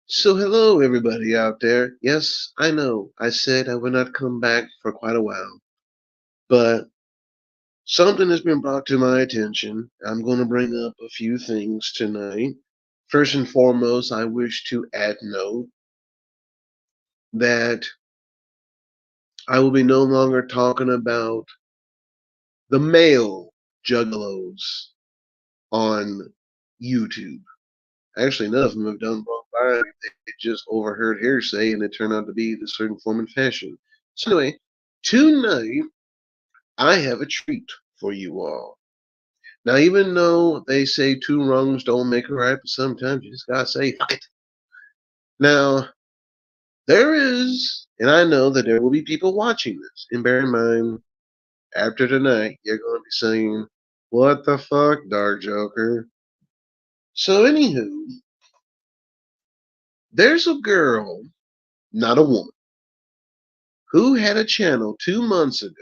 So hello everybody out there. Yes, I know. I said I would not come back for quite a while, but something has been brought to my attention. I'm going to bring up a few things tonight. First and foremost, I wish to add note that I will be no longer talking about the male juggalos on YouTube. Actually, none of them have done wrong by me. They just overheard hearsay and it turned out to be the certain form and fashion. So anyway, tonight I have a treat for you all. Now, even though they say two wrongs don't make a right, but sometimes you just gotta say fuck it. Now, there is, and I know that there will be people watching this, and bear in mind, after tonight, you're going to be saying, "What the fuck, Dark Joker?" So, anywho, there's a girl, not a woman, who had a channel 2 months ago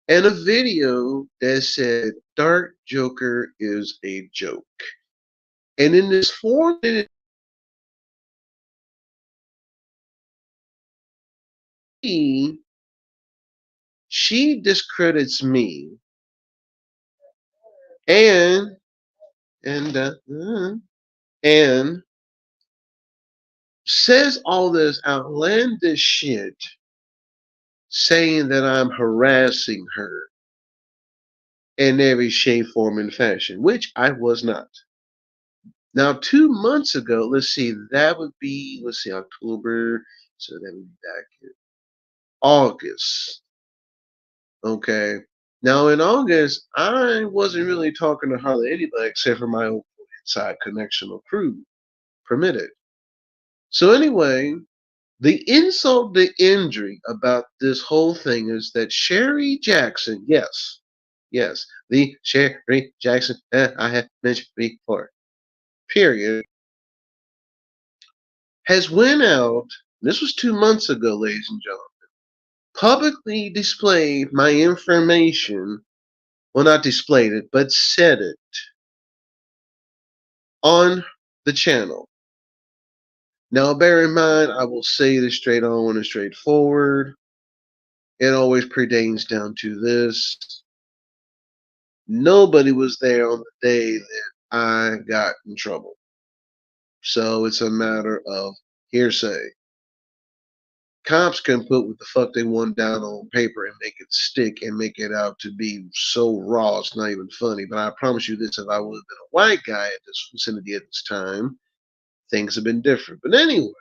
and a video that said Dark Joker is a joke. And in this 4 minute, she discredits me and and uh, uh, and says all this outlandish shit, saying that I'm harassing her in every shape, form, and fashion, which I was not. Now, 2 months ago, let's see, October, so that would be back in August. Okay. Now, in August, I wasn't really talking to hardly anybody except for my own inside connectional crew permitted. So, anyway, the insult to injury about this whole thing is that Sherry Jackson, yes, the Sherry Jackson I have mentioned before, period, has went out, this was 2 months ago, ladies and gentlemen, publicly displayed my information, well, not displayed it, but said it on the channel. Now, bear in mind, I will say this straight on and straightforward. It always pertains down to this. Nobody was there on the day that I got in trouble. So it's a matter of hearsay. Cops can put what the fuck they want down on paper and make it stick and make it out to be so raw it's not even funny. But I promise you this, if I would have been a white guy at this vicinity at this time, things have been different. But anyway,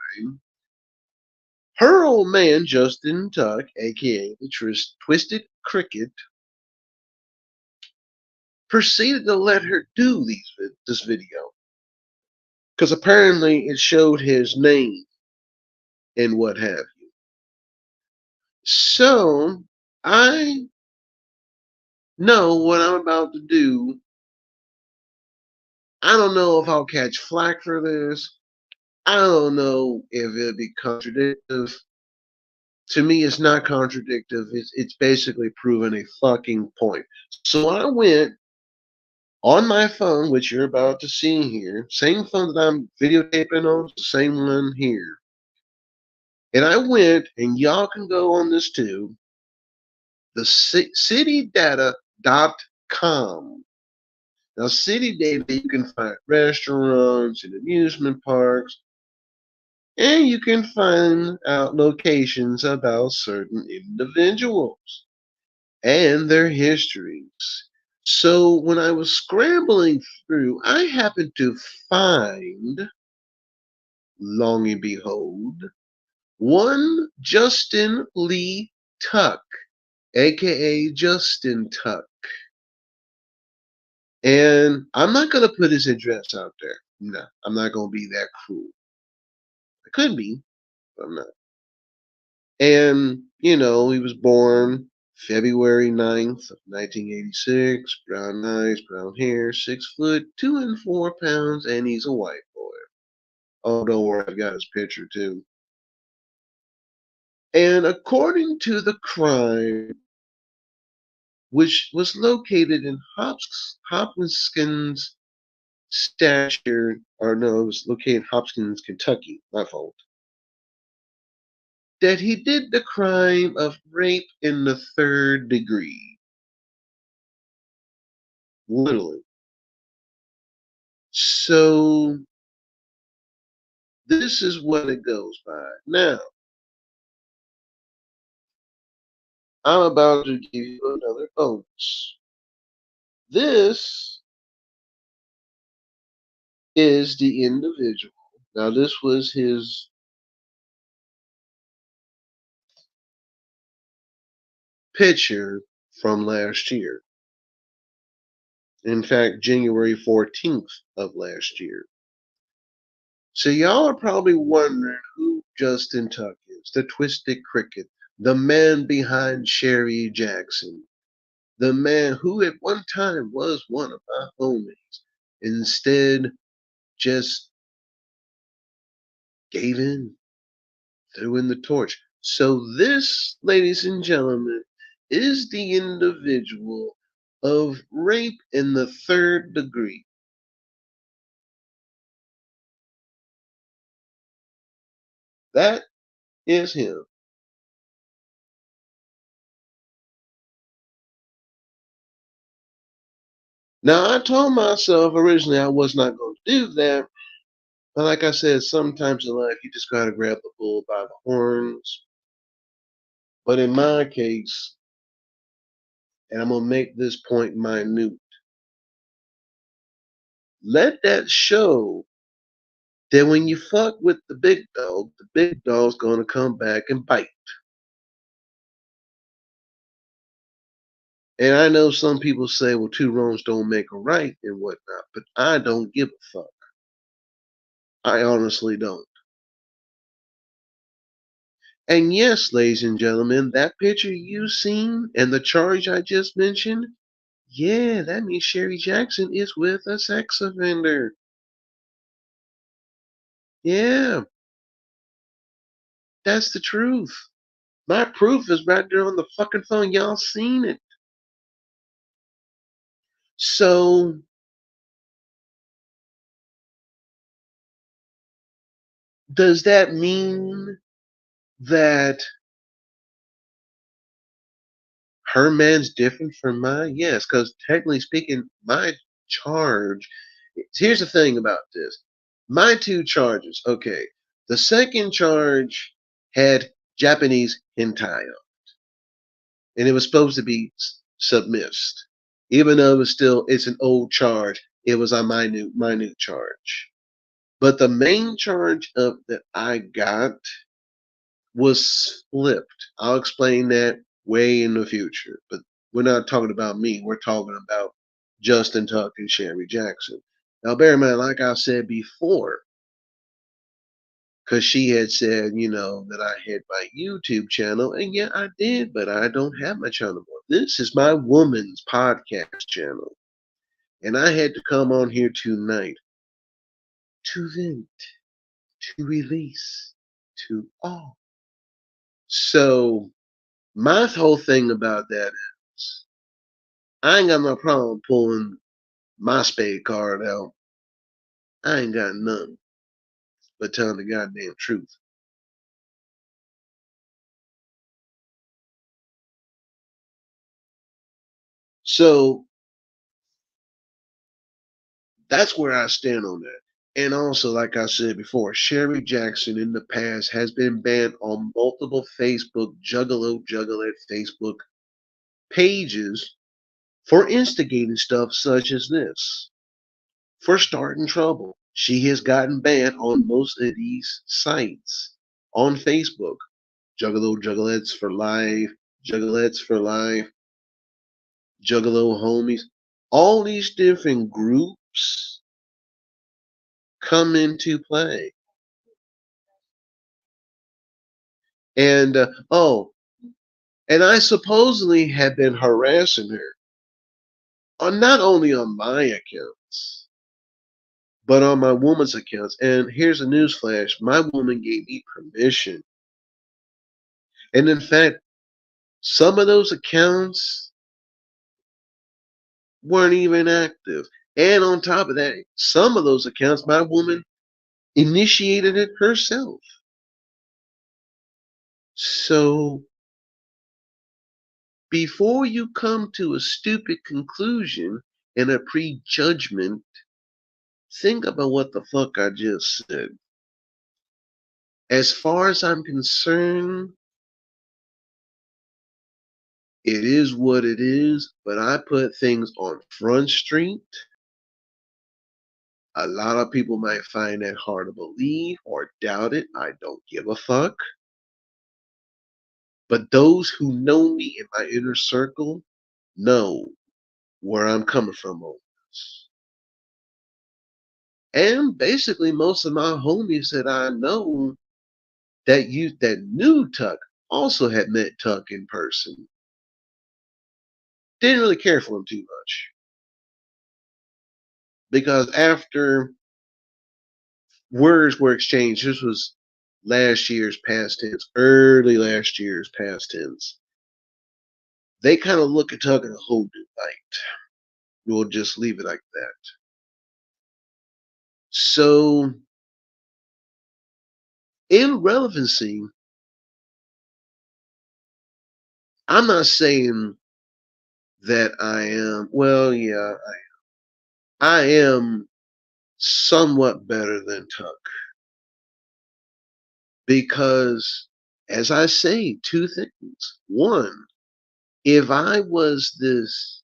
her old man, Justin Tuck, aka the Twisted Cricket, proceeded to let her do this video. Because apparently it showed his name and what have you. So I know what I'm about to do. I don't know if I'll catch flack for this. I don't know if it'll be contradictive. To me, it's not contradictive. It's basically proving a fucking point. So I went on my phone, which you're about to see here, same phone that I'm videotaping on, same one here. And I went, and y'all can go on this too, the citydata.com. Now, City Data, you can find restaurants and amusement parks, and you can find out locations about certain individuals and their histories. So, when I was scrambling through, I happened to find, long and behold, one Justin Lee Tuck, aka Justin Tuck. And I'm not going to put his address out there. No, I'm not going to be that cruel. I could be, but I'm not. And, he was born February 9th of 1986, brown eyes, brown hair, 6 foot, 2 and 4 pounds, and he's a white boy. Oh, don't worry, I've got his picture too. And according to the crime, which was located in Hopkins, stature, or no, it was located in Hopkins, Kentucky. My fault. That he did the crime of rape in the third degree. Literally. So this is what it goes by. Now, I'm about to give you another bonus. This is the individual. Now, this was his picture from last year. In fact, January 14th of last year. So y'all are probably wondering who Justin Tuck is, the Twisted Cricket, the man behind Sherry Jackson, the man who at one time was one of my homies, instead just gave in, threw in the torch. So this, ladies and gentlemen, is the individual of rape in the third degree. That is him. Now, I told myself originally I was not going to do that, but like I said, sometimes in life you just got to grab the bull by the horns. But in my case, and I'm going to make this point minute, let that show that when you fuck with the big dog's going to come back and bite. And I know some people say, well, two wrongs don't make a right and whatnot, but I don't give a fuck. I honestly don't. And yes, ladies and gentlemen, that picture you've seen and the charge I just mentioned, yeah, that means Sherry Jackson is with a sex offender. Yeah, that's the truth. My proof is right there on the fucking phone. Y'all seen it. So, does that mean that her man's different from mine? Yes, because technically speaking, my charge. Here's the thing about this. My two charges. Okay, the second charge had Japanese hentai on, and it was supposed to be submissed, even though it's an old charge. It was a minute charge. But the main charge of that I got was flipped. I'll explain that way in the future. But we're not talking about me. We're talking about Justin Tuck and Sherry Jackson. Now, bear in mind, like I said before, because she had said, that I had my YouTube channel, and yeah, I did, but I don't have my channel anymore. This is my woman's podcast channel, and I had to come on here tonight to vent, to release, to all. So my whole thing about that is I ain't got no problem pulling my spade card out. I ain't got none but telling the goddamn truth. So that's where I stand on that. And also, like I said before, Sherry Jackson in the past has been banned on multiple Facebook Juggalette Facebook pages for instigating stuff such as this. For starting trouble. She has gotten banned on most of these sites on Facebook. Juggalettes for Life, Juggalettes for Life, Juggalo Homies. All these different groups come into play. And, and I supposedly had been harassing her on not only on my accounts, but on my woman's accounts. And here's a newsflash: my woman gave me permission. And in fact, some of those accounts weren't even active. And on top of that, some of those accounts, my woman initiated it herself. So before you come to a stupid conclusion and a prejudgment, think about what the fuck I just said. As far as I'm concerned, it is what it is, but I put things on Front Street. A lot of people might find that hard to believe or doubt it. I don't give a fuck. But those who know me in my inner circle know where I'm coming from on this. And basically, most of my homies that I know that knew Tuck also had met Tuck in person. Didn't really care for him too much. Because after words were exchanged, this was last year's past tense, early last year's past tense. They kind of look at Tuck in a whole new light. We'll just leave it like that. So, in relevancy, I'm not saying that I am, well, yeah, I am somewhat better than Tuck. Because, as I say, two things. One, if I was this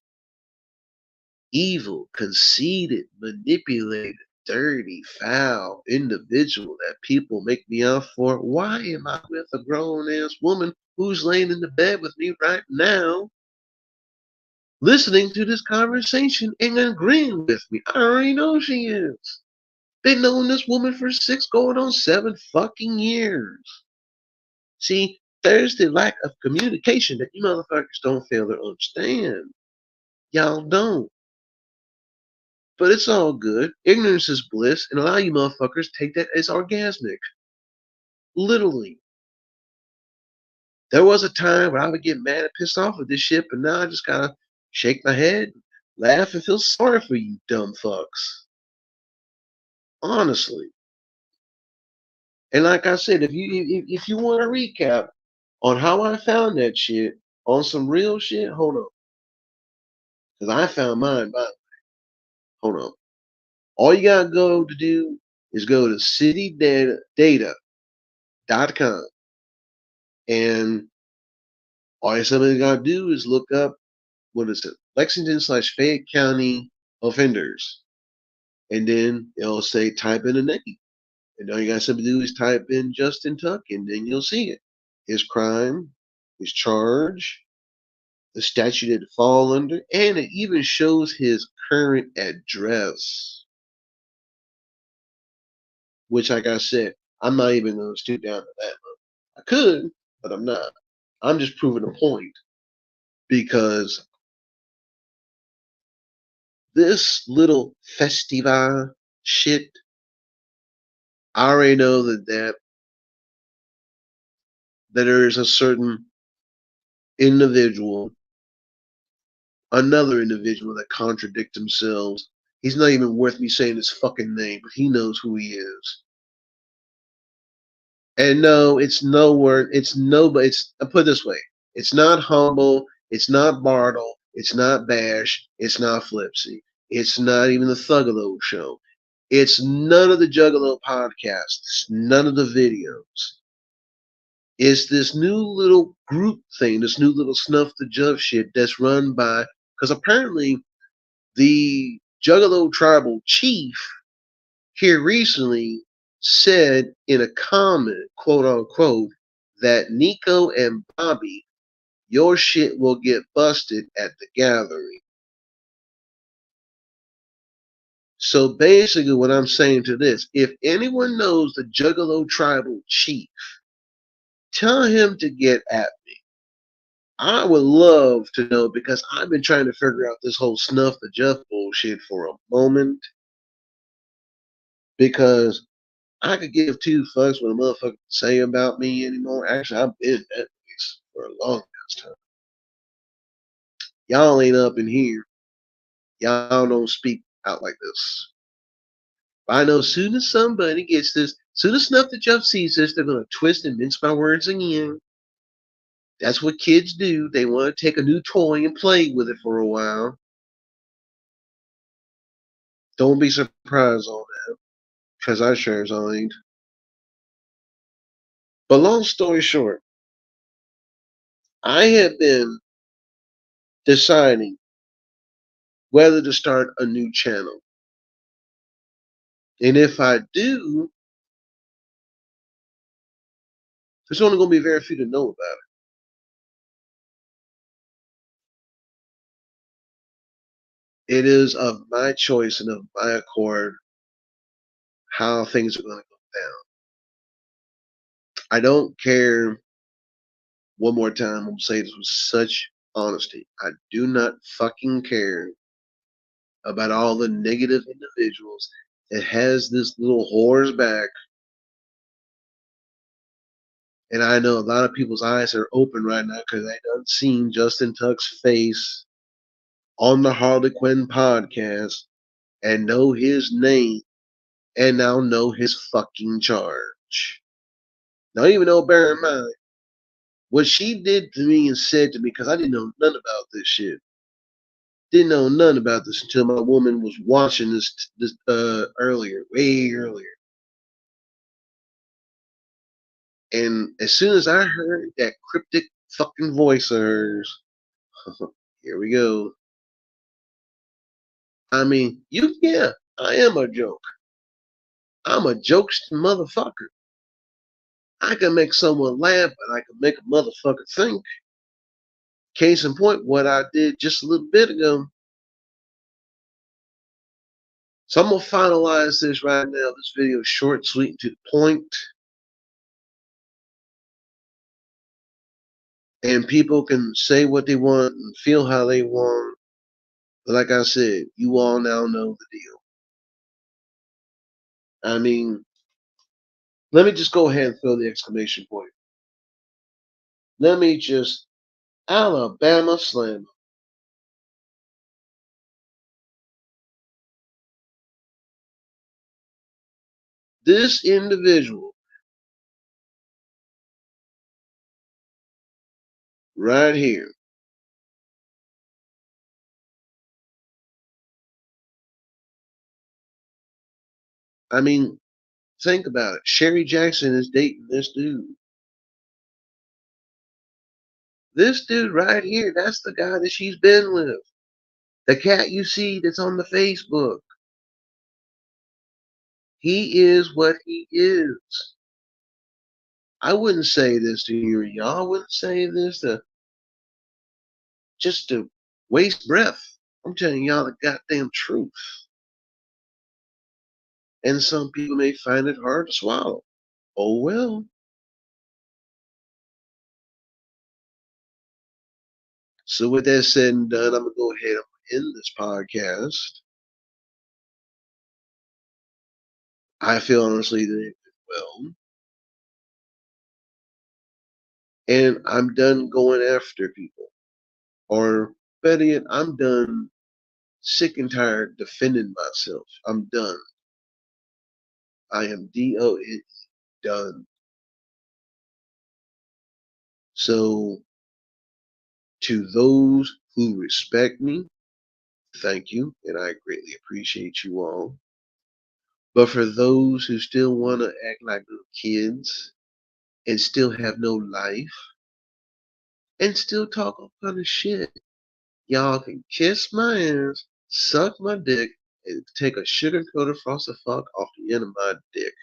evil, conceited, manipulated, dirty, foul individual that people make me out for, why am I with a grown ass woman who's laying in the bed with me right now, listening to this conversation and agreeing with me? I already know she is. They've known this woman for 6 going on 7 fucking years. See, there's the lack of communication that you motherfuckers don't fail to understand. Y'all don't. But it's all good. Ignorance is bliss, and a lot of you motherfuckers take that as orgasmic. Literally. There was a time where I would get mad and pissed off with this shit, but now I just gotta shake my head, laugh, and feel sorry for you dumb fucks. Honestly. And like I said, if you want a recap on how I found that shit on some real shit, hold on. Because I found mine, by the way. Hold on. All you gotta go to do is go to citydata.com, and all somebody gotta do is look up, what is it, Lexington/Fayette County offenders, and then it'll say type in a name, and all you gotta simply do is type in Justin Tuck, and then you'll see it. His crime, his charge, the statute it fall under, and it even shows his current address. Which, like I said, I'm not even going to stoop down to that level. I could, but I'm not. I'm just proving a point because this little festival shit, I already know that there is a certain individual, another individual that contradict themselves. He's not even worth me saying his fucking name, but he knows who he is. And no, it's nowhere. It's nobody. I put it this way: it's not Humble. It's not Bartle. It's not Bash. It's not Flipsy. It's not even the Thugalo show. It's none of the Juggalo podcasts. None of the videos. It's this new little group thing. This new little snuff the jug shit that's run by, because apparently the Juggalo tribal chief here recently said in a comment, quote unquote, that Nico and Bobby, your shit will get busted at the gathering. So basically, what I'm saying to this, if anyone knows the Juggalo tribal chief, tell him to get at me. I would love to know, because I've been trying to figure out this whole snuff the Jeff bullshit for a moment. Because I could give two fucks what a motherfucker say about me anymore. Actually, I've been that way for a long ass time. Y'all ain't up in here. Y'all don't speak out like this. I know as soon as somebody gets this, soon as Snuff the Chuff sees this, they're going to twist and mince my words again. That's what kids do. They want to take a new toy and play with it for a while. Don't be surprised on that, because I sure as ain't. But long story short, I have been deciding whether to start a new channel. And if I do, there's only going to be very few to know about it. It is of my choice and of my accord how things are going to go down. I don't care. One more time, I'm going to say this with such honesty. I do not fucking care about all the negative individuals that has this little whore's back. And I know a lot of people's eyes are open right now because they done seen Justin Tuck's face on the Harley Quinn podcast and know his name and now know his fucking charge. Now, even though, bear in mind, what she did to me and said to me, because I didn't know nothing about this shit. Didn't know nothing about this until my woman was watching this earlier, way earlier. And as soon as I heard that cryptic fucking voice of hers, here we go. I mean, yeah, I am a joke. I'm a jokester motherfucker. I can make someone laugh, but I can make a motherfucker think. Case in point, what I did just a little bit ago. So I'm gonna finalize this right now. This video is short, sweet, and to the point. And people can say what they want and feel how they want. But like I said, you all now know the deal. I mean, let me just go ahead and throw the exclamation point. Let me just Alabama slam. This individual right here. I mean, think about it. Sherry Jackson is dating this dude. This dude right here, that's the guy that she's been with. The cat you see that's on the Facebook. He is what he is. I wouldn't say this to you, y'all. I wouldn't say this just to waste breath. I'm telling y'all the goddamn truth. And some people may find it hard to swallow. Oh well. So with that said and done, I'm gonna go ahead and end this podcast. I feel honestly that it went well. And I'm done going after people. Or better yet, I'm done sick and tired defending myself. I'm done. I am DOE done. So to those who respect me, thank you, and I greatly appreciate you all. But for those who still want to act like little kids and still have no life and still talk all kind of shit, y'all can kiss my ass, suck my dick, and take a sugar coated frosted fuck off the end of my dick.